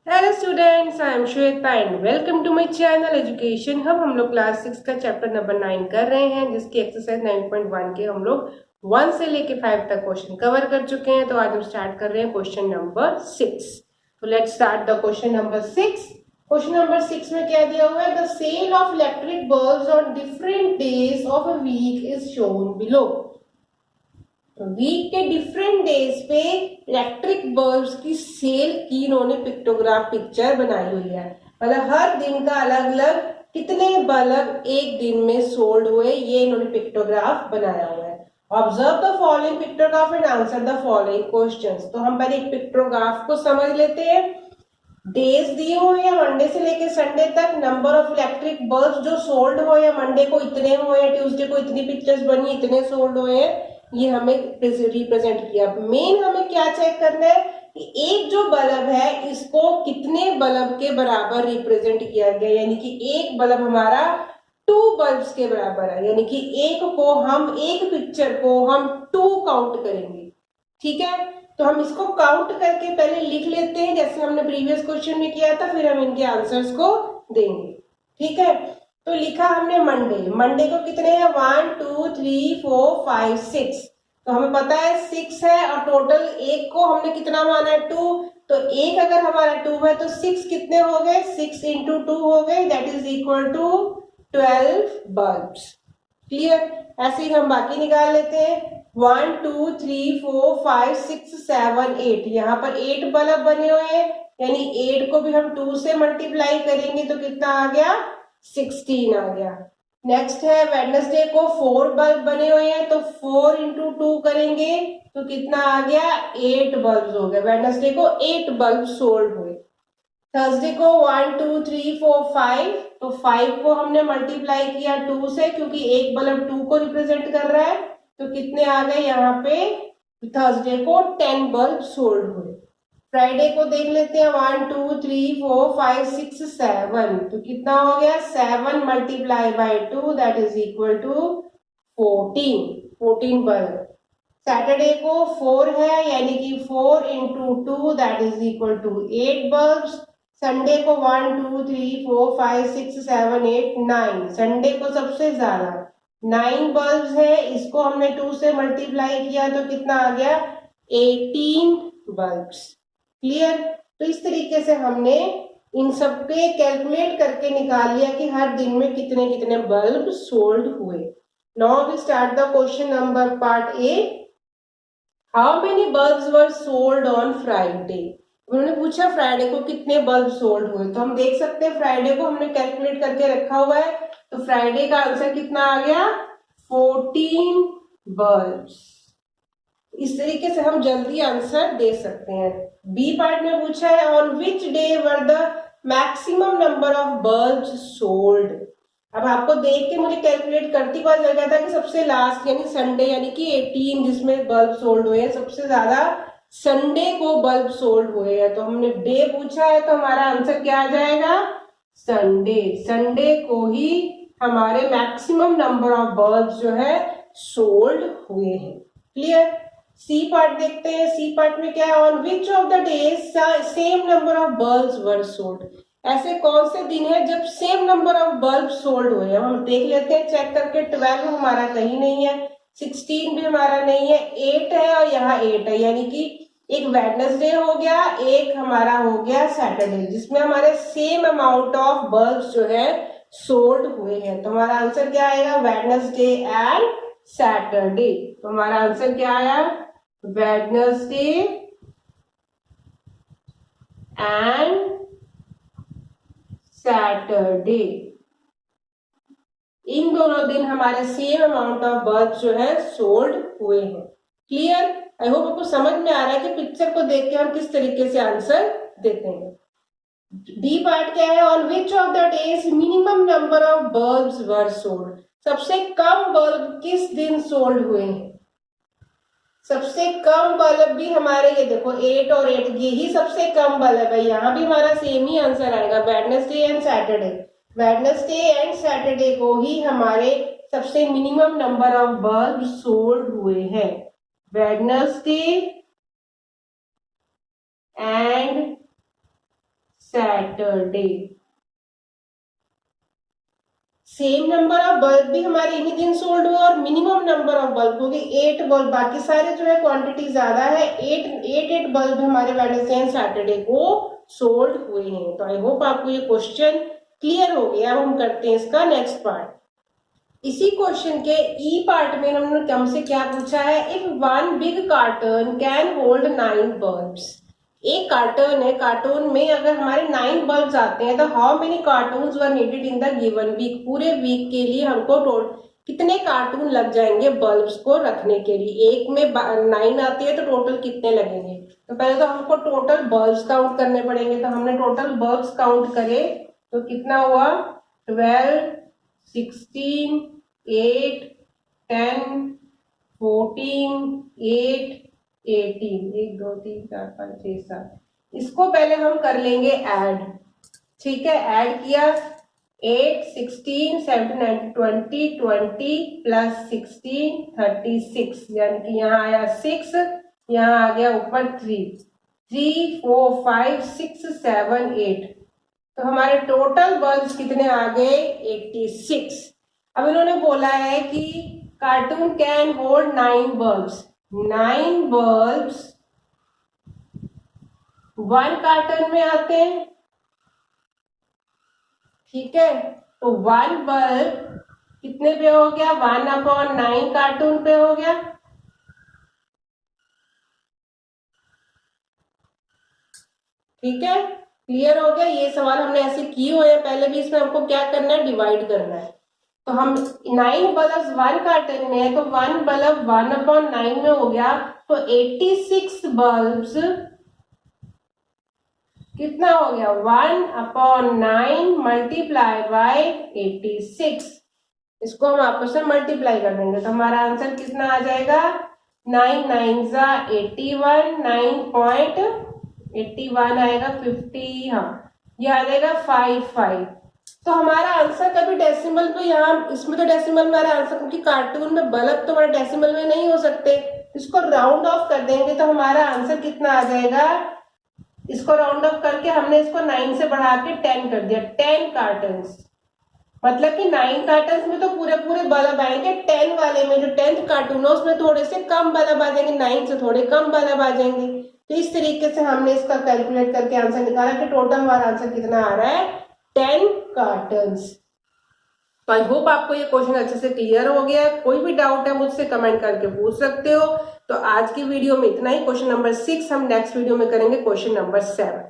Hello students, I am Shweta and welcome to my channel education hub. हम लोग class 6 का chapter number 9 कर रहे हैं, जिसकी एक्सरसाइज 9.1 के हम लोग 1 से लेके 5 तक क्वेश्चन कवर कर चुके हैं। तो आज हम स्टार्ट कर रहे हैं क्वेश्चन नंबर 6। तो let's start the question number 6। Question number 6 में क्या दिया हुआ है? The sale of electric bulbs on different days of a week is shown below. Week के डिफरेंट डेज पे इलेक्ट्रिक बल्ब्स की सेल की इन्होंने पिक्टोग्राफ पिक्चर बनाई हुई है। मतलब हर दिन का अलग अलग कितने बल्ब एक दिन में सोल्ड हुए, ये इन्होंने पिक्टोग्राफ बनाया हुआ है। Observe the following pictograph and answer the following questions. तो हम पहले एक पिक्टोग्राफ को समझ लेते हैं। डेज दिए हुए हैं मंडे से लेके संडे तक, नंबर ऑफ इलेक्ट्रिक बल्ब जो सोल्ड हुए हैं, मंडे को इतने हुए हैं, ट्यूसडे को इतनी पिक्चर्स बनी, इतने सोल्ड हुए हैं, ये हमें रिप्रेजेंट किया। मेन हमें क्या चेक करना है कि एक जो बल्ब है इसको कितने बल्ब के बराबर रिप्रेजेंट किया गया, यानी कि एक बल्ब हमारा 2 बल्ब्स के बराबर है, यानी कि एक पिक्चर को हम 2 काउंट करेंगे। ठीक है, तो हम इसको काउंट करके पहले लिख लेते हैं, जैसे हमने प्रीवियस क्वेश्चन में किया था, फिर हम इनके आंसर्स को देंगे। ठीक है, तो लिखा हमने मंडे को कितने हैं? 1 2 3 4 5 6। तो हमें पता है 6 है, और टोटल एक को हमने कितना माना है? 2। तो एक अगर हमारा 2 है तो 6 कितने हो गए? 6 इंटू 2 हो गए, that is equal to 12 bulbs. Clear? ऐसे ही हम बाकी निकाल लेते हैं। 1 2 3 4 5 6 7 8, यहाँ पर 8 बल्ब बने हुए हैं, यानी 8 को भी हम 2 से मल्टीप्लाई करेंगे तो कितना आ गया? 16 आ गया। नेक्स्ट है वेडनेसडे को 4 बल्ब बने हुए हैं, तो 4 इंटू 2 करेंगे तो कितना आ गया? 8 बल्ब हो गए। वेडनेसडे को 8 बल्ब सोल्ड हुए। थर्सडे को 1 2 3 4 5, तो 5 को हमने मल्टीप्लाई किया 2 से, क्योंकि एक बल्ब 2 को रिप्रेजेंट कर रहा है, तो कितने आ गए यहाँ पे? थर्सडे को 10 बल्ब सोल्ड हुए। फ्राइडे को देख लेते हैं, 1 2 3 4 5 6 7, तो कितना हो गया? 7 multiply by 2, that is equal to 14 bulb. Saturday को 4 है, यानी कि 4 into 2 that is equal to 8 bulb. Sunday को 1 2 3 4 5 6 7 8 9, संडे को सबसे ज्यादा 9 बल्ब है, इसको हमने 2 से मल्टीप्लाई किया तो कितना आ गया? 18 बल्ब। क्लियर? तो इस तरीके से हमने इन सब पे कैलकुलेट करके निकाल लिया कि हर दिन में कितने कितने बल्ब सोल्ड हुए। Now we start the question number part A. How many bulbs were sold on Friday? उन्होंने पूछा फ्राइडे को कितने बल्ब सोल्ड हुए। तो हम देख सकते हैं फ्राइडे को हमने कैलकुलेट करके रखा हुआ है, तो फ्राइडे का आंसर कितना आ गया? 14 बल्ब्स। इस तरीके से हम जल्दी आंसर दे सकते हैं। बी पार्ट में पूछा है on which day were the maximum number of bulbs sold. अब आपको देख के मुझे कैलकुलेट करती हुआ लग गया था कि सबसे लास्ट यानी संडे, यानी कि 18 जिसमें बल्ब सोल्ड हुए हैं, सबसे ज्यादा संडे को बल्ब सोल्ड हुए हैं। तो हमने डे पूछा है, तो हमारा आंसर क्या आ जाएगा? संडे। संडे को ही हमारे मैक्सिमम नंबर ऑफ बल्ब जो है सोल्ड हुए हैं। क्लियर? सी पार्ट देखते हैं। सी पार्ट में क्या है? On which of the days same number of bulbs were sold. ऐसे कौन से दिन है जब same number of bulb sold हुए हैं? हम देख लेते हैं चेक करके। 12 हमारा कहीं नहीं है, 16 भी हमारा नहीं है, 8 है और यहाँ 8 है, यानी कि एक वेडनेसडे हो गया, एक हमारा हो गया सैटरडे, जिसमें हमारे सेम अमाउंट ऑफ बल्ब जो है सोल्ड हुए हैं। तो हमारा आंसर क्या आएगा? Wednesday and Saturday. तो हमारा आंसर क्या आया? वेडनेसडे एंड सैटरडे, इन दोनों दिन हमारे सेम अमाउंट ऑफ बल्ब जो है सोल्ड हुए हैं। क्लियर? आई होप आपको समझ में आ रहा है कि पिक्चर को देख के हम किस तरीके से आंसर देते हैं। डी पार्ट क्या है? On which of the days minimum number of bulbs were sold. सबसे कम बल्ब किस दिन सोल्ड हुए हैं? सबसे कम बल्ब भी हमारे, ये देखो 8 और 8, यही सबसे कम बल्ब है। यहाँ भी हमारा सेम ही आंसर आएगा, Wednesday and Saturday. Wednesday and Saturday को ही हमारे सबसे minimum number of bulb sold हुए हैं। Wednesday and Saturday. Same number of bulb भी हमारे इन्हीं दिन सोल्ड हुए और मिनिमम नंबर ऑफ बल्ब होगी 8 बल्ब। बाकी सारे जो है क्वांटिटी ज्यादा है, 8 बल्ब हमारे वेडनेसडे एंड सैटरडे को सोल्ड हुए हैं। तो आई होप आपको ये क्वेश्चन क्लियर हो गया। अब हम करते हैं इसका नेक्स्ट पार्ट। इसी क्वेश्चन के ई पार्ट में हमने हमसे क्या पूछा है, if one big carton can hold 9 bulbs. एक कार्टन है, कार्टून में अगर हमारे 9 बल्ब्स आते हैं तो how many cartons were needed in the given week. पूरे वीक के लिए हमको कितने कार्टून लग जाएंगे बल्ब्स को रखने के लिए। एक में 9 आती है तो टोटल कितने लगेंगे। तो पहले तो हमको टोटल बल्ब्स काउंट करने पड़ेंगे। तो हमने टोटल बल्ब्स काउंट करे तो कितना हुआ, 12, 16, 8, 10, 14, 8, 18, 1 2 3 4 5 6 7। इसको पहले हम कर लेंगे ऐड। ठीक है, ऐड किया 8, 16, 17, 19, 20 प्लस 16 36, यानी कि यहाँ आया 6, यहाँ आ गया ऊपर 3, 4 5 6 7 8। तो हमारे टोटल बल्ब्स कितने आ गए, 86। अब इन्होंने बोला है कि cartoon can hold 9 bulbs. 9 bulbs 1 carton में आते हैं। ठीक है, तो 1 बल्ब कितने पे हो गया, 1/9 कार्टून पे हो गया। ठीक है, क्लियर हो गया। ये सवाल हमने ऐसे किए हुए हैं पहले भी। इसमें हमको क्या करना है, डिवाइड करना है। तो हम 9 बल्ब 1 कार्टन में है तो 1 बल्ब 1/9 में हो गया। तो 86 बल्ब्स कितना हो गया, 1/9 मल्टीप्लाई बाय 86। इसको हम आपस में मल्टीप्लाई कर देंगे तो हमारा आंसर कितना आ जाएगा, 9 9 जा 81, 9.81 आएगा 50। हाँ, ये आ जाएगा 5 तो हमारा आंसर कभी डेसिमल में, यहाँ इसमें तो डेसिमल में हमारा आंसर, क्योंकि कार्टून में बल्ब तो हमारे डेसिमल में नहीं हो सकते। इसको राउंड ऑफ कर देंगे तो हमारा आंसर कितना आ जाएगा। इसको राउंड ऑफ करके हमने इसको 9 से बढ़ा के 10 कर दिया, 10 कार्टन्स। मतलब कि 9 कार्टन्स में तो पूरे पूरे बल्ब आएंगे, 10 वाले में जो 10th कार्टून है उसमें थोड़े से कम बल्ब आ जाएंगे, 9 से थोड़े कम बल्ब आ जाएंगे। तो इस तरीके से हमने इसका कैलकुलेट करके आंसर निकाला कि टोटल हमारा आंसर कितना आ रहा है, 10 कार्टन्स। तो आई होप आपको ये क्वेश्चन अच्छे से क्लियर हो गया है। कोई भी डाउट है मुझसे कमेंट करके पूछ सकते हो। तो आज की वीडियो में इतना ही। क्वेश्चन नंबर 6 हम नेक्स्ट वीडियो में करेंगे, क्वेश्चन नंबर 7।